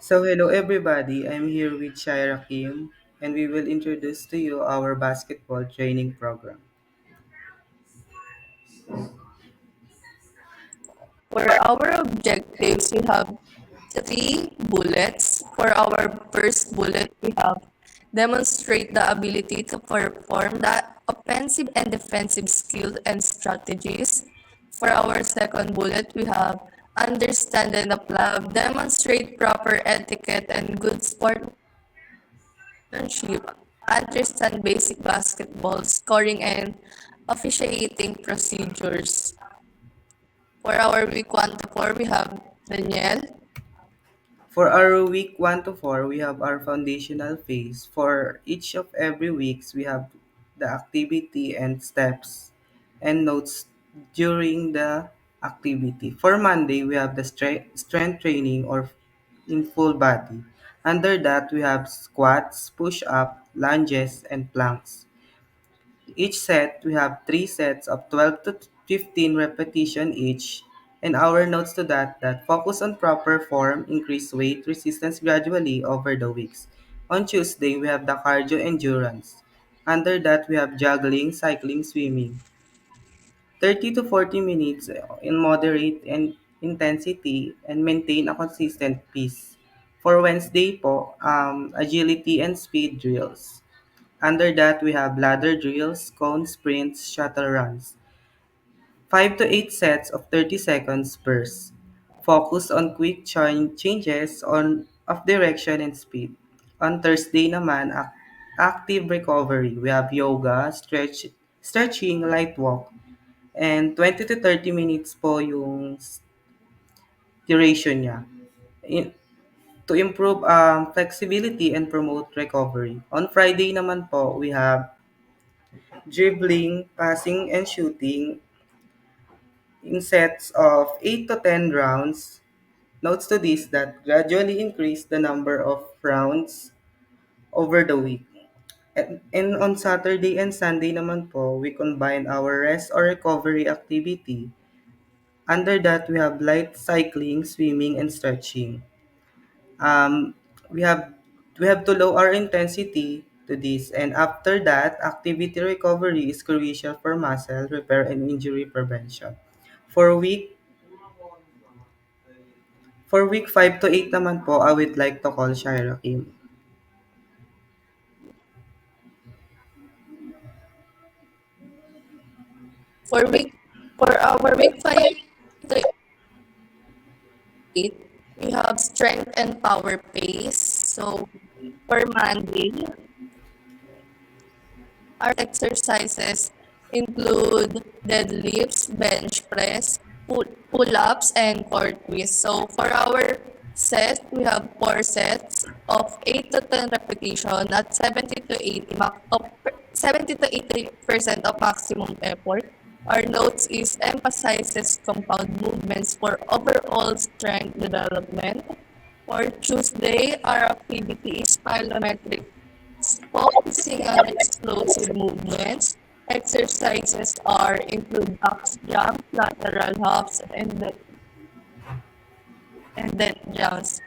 So hello everybody, I'm here with Shaira Kim and we will introduce to you our basketball training program. For our objectives, we have three bullets. For our first bullet, we have demonstrate the ability to perform the offensive and defensive skills and strategies. For our second bullet, we have understand and apply, demonstrate proper etiquette and good sportsmanship, understand basic basketball scoring and officiating procedures. For our week 1 to 4, we have Danielle. For our week 1 to 4, we have our foundational phase. For each of every weeks, we have the activity and steps and notes during the activity. For Monday, we have the strength training or in full body. Under that, we have squats, push-up, lunges, and planks. Each set, we have three sets of 12 to 15 repetition each. And our notes to that focus on proper form, increase weight resistance gradually over the weeks. On Tuesday, we have the cardio endurance. Under that, we have juggling, cycling, swimming. 30 to 40 minutes in moderate and intensity and maintain a consistent pace. For Wednesday po, agility and speed drills. Under that, we have ladder drills, cone sprints, shuttle runs. 5 to 8 sets of 30 seconds bursts. Focus on quick changes of direction and speed. On Thursday naman, active recovery. We have yoga, stretching, light walk, and 20 to 30 minutes po yung duration niya. In, to improve flexibility and promote recovery. On Friday naman po, we have dribbling, passing, and shooting in sets of 8 to 10 rounds. Notes to this that gradually increase the number of rounds over the week. And on Saturday and Sunday naman po, we combine our rest or recovery activity. Under that, we have light cycling, swimming, and stretching. Um, we have we have to lower our intensity to this, and after that, activity recovery is crucial for muscle repair and injury prevention. For week for week 5 to 8 naman po, I would like to call Shaira Kim. For week for our week 5 to 8, we have strength and power pace. So for Monday, our exercises include deadlifts, bench press, pull-ups, and core twist. So for our set, we have 4 sets of 8 to 10 repetition at 70 to 80% of maximum effort. Our notes is emphasizes compound movements for overall strength development. For Tuesday, our activity is plyometric, focusing on explosive movements. Exercises are include box jump, lateral hops, and then jumps.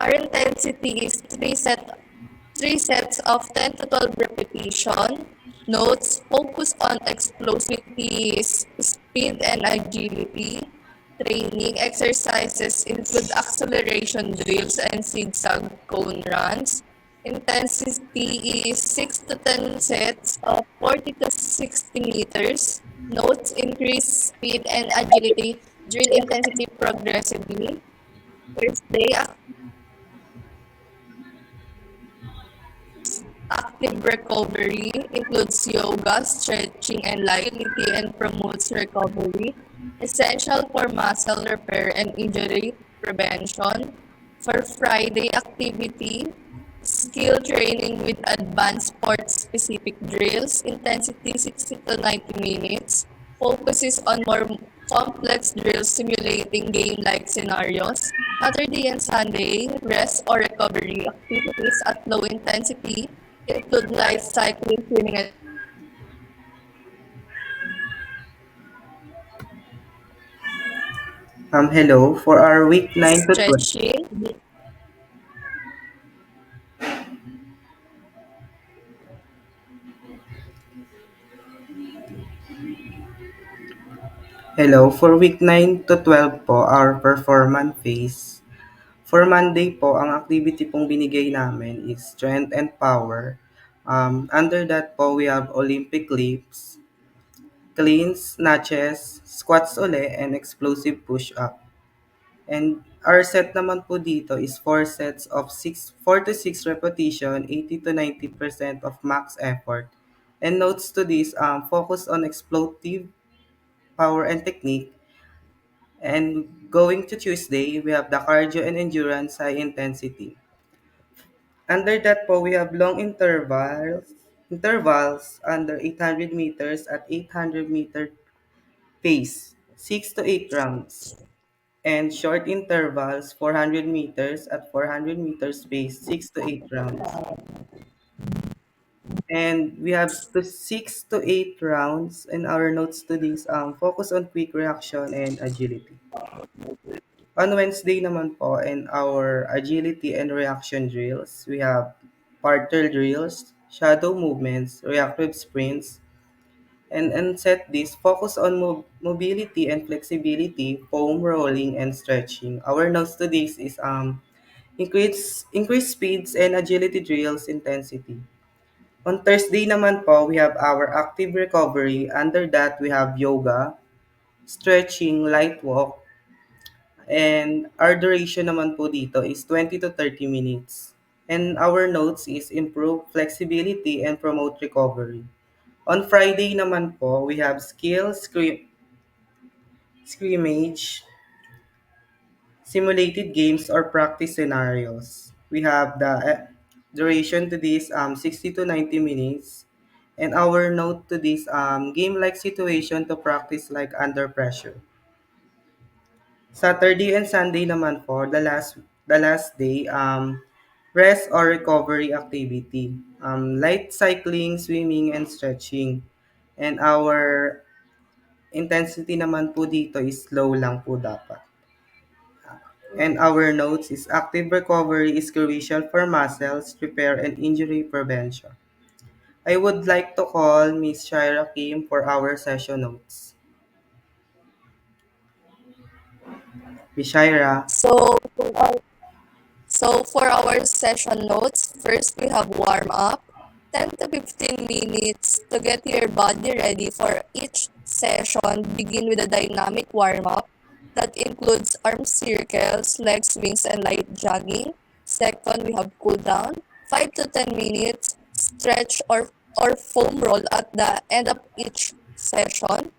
Our intensity is three sets of 10 to 12 repetition. Notes focus on explosivity, speed, and agility. Training exercises include acceleration drills and zigzag cone runs. Intensity is 6 to 10 sets of 40 to 60 meters. Notes increase speed and agility. Drill intensity progressively. First day, active recovery includes yoga, stretching, and liability and promotes recovery, essential for muscle repair and injury prevention. For Friday activity, skill training with advanced sport-specific drills, intensity 60 to 90 minutes, focuses on more complex drills simulating game-like scenarios. Saturday and Sunday, rest or recovery activities at low intensity include light cycling, swimming, and Hello, for our week 9 to 12. stretching. Hello, for week 9 to 12 po, our performance phase. For Monday po, ang activity pong binigay namin is strength and power. Under that po, we have Olympic lifts, cleans, snatches, squats uli, and explosive push-up. And our set naman po dito is 4 sets of 4 to 6 repetition, 80 to 90% of max effort. And notes to this, focus on explosive power and technique. And going to Tuesday, we have the cardio and endurance high intensity. Under that po, we have long intervals under 800 meters at 800-meter pace, 6 to 8 rounds. And short intervals, 400 meters at 400 meters pace, 6 to 8 rounds. And we have to 6 to 8 rounds in our notes to this, focus on quick reaction and agility. On Wednesday naman po, in our agility and reaction drills, we have parterre drills, shadow movements, reactive sprints, and set this, focus on mobility and flexibility, foam rolling, and stretching. Our notes to this is increase speeds and agility drills intensity. On Thursday naman po, we have our active recovery. Under that, we have yoga, stretching, light walk, and our duration naman po dito is 20 to 30 minutes. And our notes is improve flexibility and promote recovery. On Friday naman po, we have scrimmage, simulated games or practice scenarios. We have the duration to this 60 to 90 minutes. And our note to this game-like situation to practice like under pressure. Saturday and Sunday naman po, the last day, rest or recovery activity. Light cycling, swimming, and stretching. And our intensity naman po dito is slow lang po dapat. And our notes is active recovery is crucial for muscles repair and injury prevention. I would like to call Miss Shaira Kim for our session notes. Miss Shaira. So, So for our session notes, first we have warm up, 10 to 15 minutes to get your body ready for each session. Begin with a dynamic warm up that includes arm circles, leg swings, and light jogging. Second, we have cool down, 5 to 10 minutes, stretch or foam roll at the end of each session.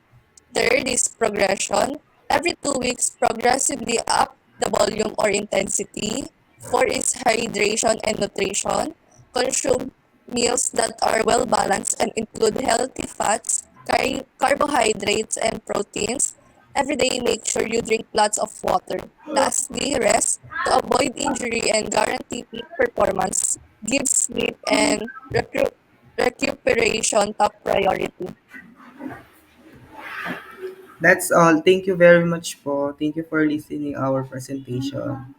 Third is progression. Every 2 weeks, progressively up the volume or intensity. Four is hydration and nutrition. Consume meals that are well balanced and include healthy fats, carbohydrates, and proteins. Every day, make sure you drink lots of water. Lastly, rest to avoid injury and guarantee peak performance. Give sleep and recuperation top priority. That's all. Thank you very much po. Thank you for listening our presentation.